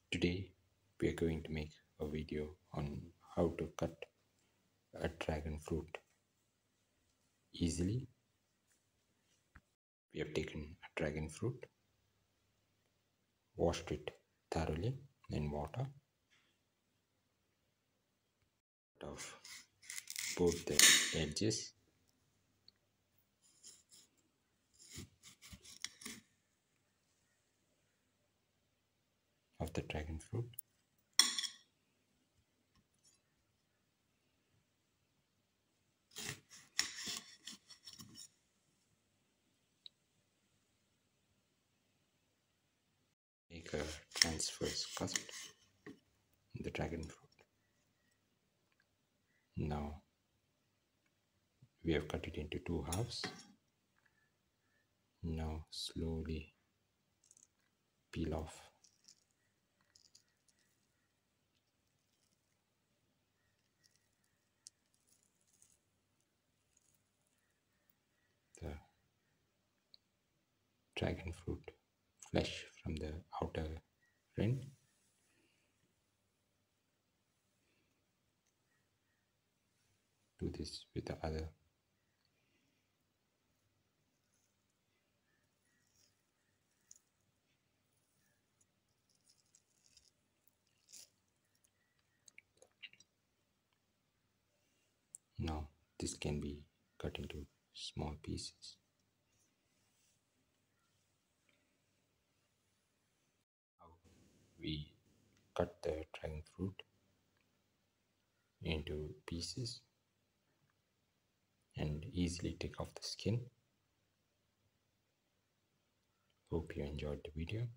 Today we are going to make a video on how to cut a dragon fruit easily. We have taken a dragon fruit, washed it thoroughly in water, cut off both the edges of the dragon fruit. Make a transverse cut in the dragon fruit. Now we have cut it into two halves. Now slowly peel off the dragon fruit flesh from the outer rind. Do this with the other. Now this can be cut into small pieces. Now we cut the dragon fruit into pieces and easily take off the skin. Hope you enjoyed the video.